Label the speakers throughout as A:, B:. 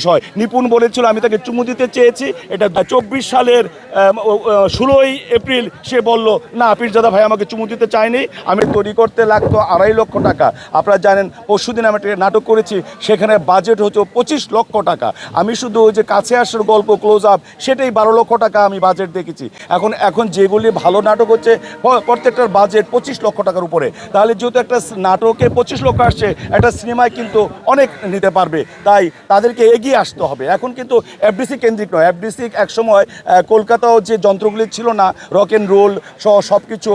A: হয়। নিপুণ বলেছিল আমি তাকে চুমু দিতে চেয়েছি, এটা 24 সালের 16ই এপ্রিল সে বলল না পীরজাদা ভাই আমাকে চুমু দিতে চায়নি। আমি তৈরি করতে লাগতো 2.5 লক্ষ টাকা। আপনারা জানেন পরশুদিন আমি একটা নাটক করেছি, সেখানে বাজেট হচ্ছে 25 লক্ষ টাকা। আমি শুধু ওই যে কাছে আসার গল্প ক্লোজ আপ সেটাই 12 লক্ষ টাকা আমি বাজেট দেখেছি। এখন যেগুলি ভালো নাটক হচ্ছে প্রত্যেকটার বাজেট 25 লক্ষ টাকার উপরে। তাহলে যেহেতু একটা নাটকে 25 লক্ষ আসছে, একটা সিনেমায় কিন্তু অনেক নিতে পারবে, তাই তাদেরকে এগিয়ে আসতে হবে। এখন কিন্তু এফডিসি কেন্দ্রিক নয়। এফডিসি একসময় কলকাতাও যে যন্ত্রগুলি ছিল না, রক অ্যান্ড রোল সহ সব কিছু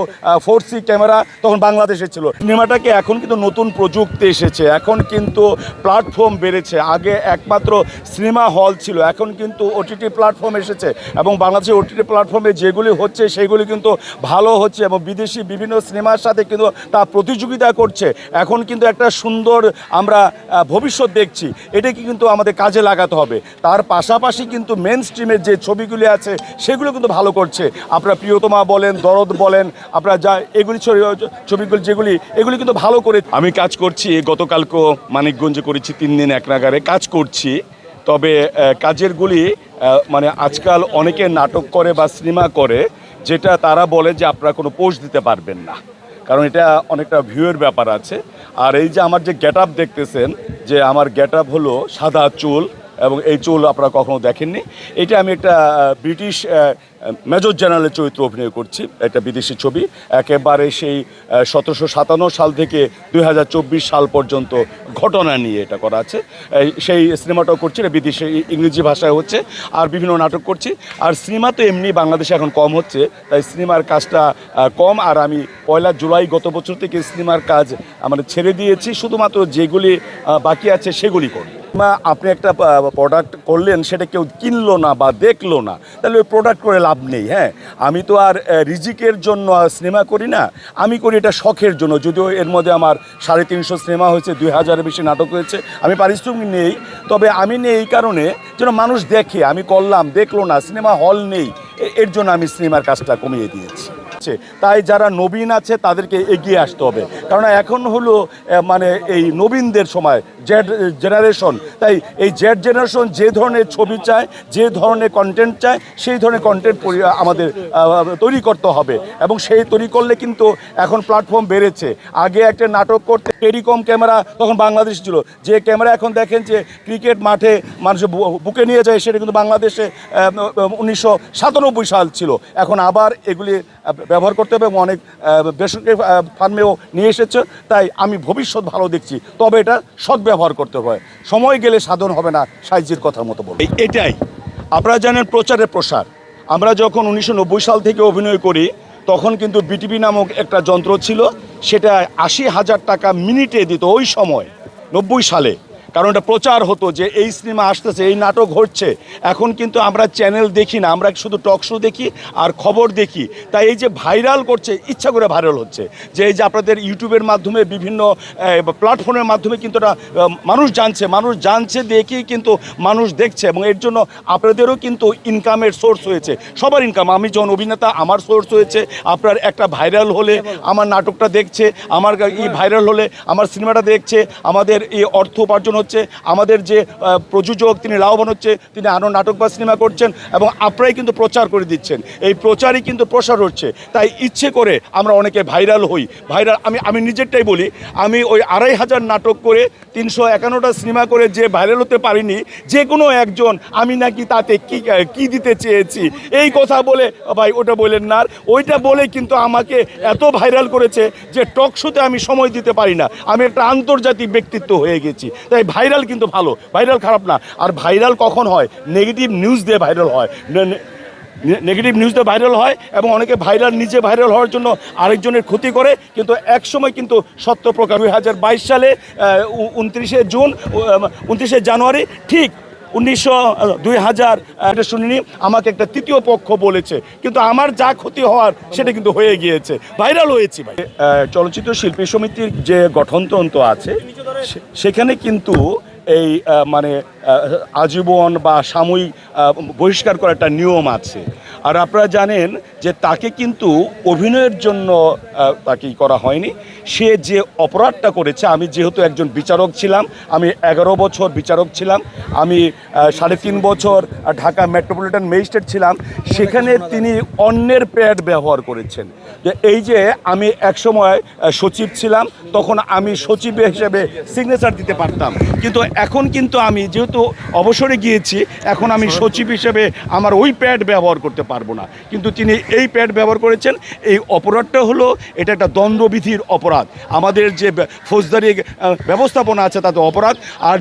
A: 4C ক্যামেরা তখন বাংলাদেশে ছিল। সিনেমাটাকে এখন কিন্তু নতুন প্রযুক্তি এসেছে, এখন কিন্তু প্ল্যাটফর্ম বেড়েছে। আগে একমাত্র সিনেমা হল ছিল, এখন কিন্তু ওটিটি প্ল্যাটফর্ম এসেছে এবং বাংলাদেশের ওটিটি প্ল্যাটফর্মে যেগুলি হচ্ছে সেগুলি কিন্তু ভালো হচ্ছে এবং বিদেশি বিভিন্ন সিনেমার সাথে কিন্তু তা প্রতিযোগিতা করছে। এখন কিন্তু একটা সুন্দর আমরা ভবিষ্যৎ দেখছি, এটাকে কিন্তু আমাদের কাজে লাগাতে হবে। তার পাশাপাশি কিন্তু মেন স্ট্রিমের যে ছবিগুলি আছে সেগুলো কিন্তু ভালো করছে। আপনারা প্রিয়তমা বলেন, দরদ বলেন, আপনারা যা এগুলি ছবিগুলি এগুলি কিন্তু ভালো করে। আমি কাজ করছি, গতকালকেও মানিকগঞ্জে করেছি, 3 দিন এক নাগারে কাজ করছি। তবে কাজেরগুলি মানে আজকাল অনেকে নাটক করে বা সিনেমা করে, যেটা তারা বলে যে আপনারা কোনো পোস্ট দিতে পারবেন না, কারণ এটা অনেকটা ভিউয়ের ব্যাপার আছে। আর এই যে আমার যে গেট আপ দেখতেছেন, যে আমার গেট আপ হলো সাদা চুল, এবং এই চুল আপনারা কখনো দেখেননি। এটা আমি একটা ব্রিটিশ মেজর জেনারেলের চরিত্র অভিনয় করছি, একটা বিদেশি ছবি। একেবারে সেই 1757 সাল থেকে 2024 সাল পর্যন্ত ঘটনা নিয়ে এটা করা আছে। সেই সিনেমাটাও করছি, এটা বিদেশি ইংরেজি ভাষায় হচ্ছে, আর বিভিন্ন নাটক করছি। আর সিনেমা তো এমনি বাংলাদেশে এখন কম হচ্ছে, তাই সিনেমার কাজটা কম। আর আমি 1 জুলাই গত বছর থেকে সিনেমার কাজ আমাদের ছেড়ে দিয়েছি, শুধুমাত্র যেগুলি বাকি আছে সেগুলি করি। আপনি একটা প্রোডাক্ট করলেন, সেটা কেউ কিনলো না বা দেখলো না, তাহলে ওই প্রোডাক্ট করে লাভ নেই। হ্যাঁ, আমি তো আর রিজিকের জন্য সিনেমা করি না, আমি করি এটা শখের জন্য। যদিও এর মধ্যে আমার 350 সিনেমা হয়েছে, 2000-এর বেশি নাটক হয়েছে, আমি পারিশ্রমিক নেই। তবে আমি নেই এই কারণে যেন মানুষ দেখে, আমি করলাম দেখলো না, সিনেমা হল নেই, এর জন্য আমি সিনেমার কাজটা কমিয়ে দিয়েছি। তাই যারা নবীন আছে তাদেরকে এগিয়ে আসতে হবে, কারণ এখন হলো মানে এই নবীনদের সময়, জেড জেনারেশন। তাই এই জেড জেনারেশন যে ধরনের ছবি চায়, যে ধরনের কন্টেন্ট চায়, সেই ধরনের কন্টেন্ট আমাদের তৈরি করতে হবে। এবং সেই তৈরি করলে কিন্তু এখন প্ল্যাটফর্ম বেড়েছে। আগে একটা নাটক করতে টেলিকম ক্যামেরা তখন বাংলাদেশ ছিল, যে ক্যামেরা এখন দেখেন যে ক্রিকেট মাঠে মানুষ বুকে নিয়ে যায়, সেটা কিন্তু বাংলাদেশে 1997 সাল ছিল। এখন আবার এগুলি ব্যবহার করতে হবে এবং অনেক বেসরকারি ফার্মেও নিয়ে এসেছে। তাই আমি ভবিষ্যৎ ভালো দেখছি, তবে এটা সদ্ব্যবহার করতে হবে। সময় গেলে সাধন হবে না, সাইজির কথার মতো বলি। এটাই আপনারা জানেন প্রচারের প্রসার। আমরা যখন 1990 সাল থেকে অভিনয় করি, তখন কিন্তু বিটিভি নামক একটা যন্ত্র ছিল, সেটা 80,000 টাকা মিনিটে দিত ওই সময়, 90 সালে। কারণ এটা প্রচার হতো যে এই সিনেমা আসতেছে, এই নাটক হচ্ছে। এখন কিন্তু আমরা চ্যানেল দেখি না, আমরা শুধু টক শো দেখি আর খবর দেখি। তাই এই যে ভাইরাল করছে, ইচ্ছা করে ভাইরাল হচ্ছে, যে এই যে আপনাদের ইউটিউবের মাধ্যমে, বিভিন্ন প্ল্যাটফর্মের মাধ্যমে কিন্তু এটা মানুষ জানছে দেখেই কিন্তু মানুষ দেখছে। এবং এর জন্য আপনাদেরও কিন্তু ইনকামের সোর্স হয়েছে, সবার ইনকাম। আমি যখন অভিনেতা, আমার সোর্স হয়েছে। আপনার একটা ভাইরাল হলে আমার নাটকটা দেখছে, আমার ভাইরাল হলে আমার সিনেমাটা দেখছে, আমাদের এই অর্থ উপার্জন হচ্ছে। আমাদের যে প্রযোজক তিনি লাভবান হচ্ছে, তিনি আরও নাটক বা সিনেমা করছেন, এবং আপনারাই কিন্তু প্রচার করে দিচ্ছেন। এই প্রচারই কিন্তু প্রসার হচ্ছে। তাই ইচ্ছে করে আমরা অনেকে ভাইরাল হই। আমি নিজেরটাই বলি, আমি ওই 2,500 নাটক করে 351টা সিনেমা করে যে ভাইরাল হতে পারিনি, যে কোনো একজন আমি নাকি তাতে কি দিতে চেয়েছি এই কথা বলে, ভাই ওটা বলেন না। ওইটা বলে কিন্তু আমাকে এত ভাইরাল করেছে যে টক শোতে আমি সময় দিতে পারি না, আমি একটা আন্তর্জাতিক ব্যক্তিত্ব হয়ে গেছি। তাই ভাইরাল কিন্তু ভালো, ভাইরাল খারাপ না। আর ভাইরাল কখন হয়? নেগেটিভ নিউজ দিয়ে ভাইরাল হয়, নেগেটিভ নিউজ দিয়ে ভাইরাল হয়। এবং অনেকে নিজে ভাইরাল হওয়ার জন্য আরেকজনের ক্ষতি করে, কিন্তু এক সময় কিন্তু সত্য প্রকাশ। 2022 সালে 29 জানুয়ারি ঠিক 2000 এটা শুনিনি, আমাকে একটা তৃতীয় পক্ষ বলেছে, কিন্তু আমার যা ক্ষতি হওয়ার সেটা কিন্তু হয়ে গিয়েছে, ভাইরাল হয়েছি। ভাই চলচ্চিত্র শিল্পী সমিতির যে গঠনতন্ত্র আছে, সেখানে কিন্তু এই মানে আজীবন বা সাময়িক বহিষ্কার করার একটা নিয়ম আছে। আর আপনারা জানেন যে তাকে কিন্তু অভিনয়ের জন্য তাকে করা হয়নি। সে যে অপরাধটা করেছে, আমি যেহেতু একজন বিচারক ছিলাম, আমি 11 বছর বিচারক ছিলাম, আমি 3.5 বছর ঢাকা মেট্রোপলিটন ম্যাজিস্ট্রেট ছিলাম, সেখানে তিনি অন্যের প্যাড ব্যবহার করেছেন। যে এই যে আমি একসময় সচিব ছিলাম, তখন আমি সচিব হিসেবে সিগনেচার দিতে পারতাম, কিন্তু এখন কিন্তু আমি যেহেতু অবসরে গিয়েছি, এখন আমি সচিব হিসেবে আমার ওই প্যাড ব্যবহার করতে পারবো না, কিন্তু তিনি এই প্যাড ব্যবহার করেছেন। এই অপরাধটা হলো, এটা একটা দণ্ডবিধির অপরাধ, আমাদের যে ফৌজদারি ব্যবস্থাপনা আছে তাতে অপরাধ। আর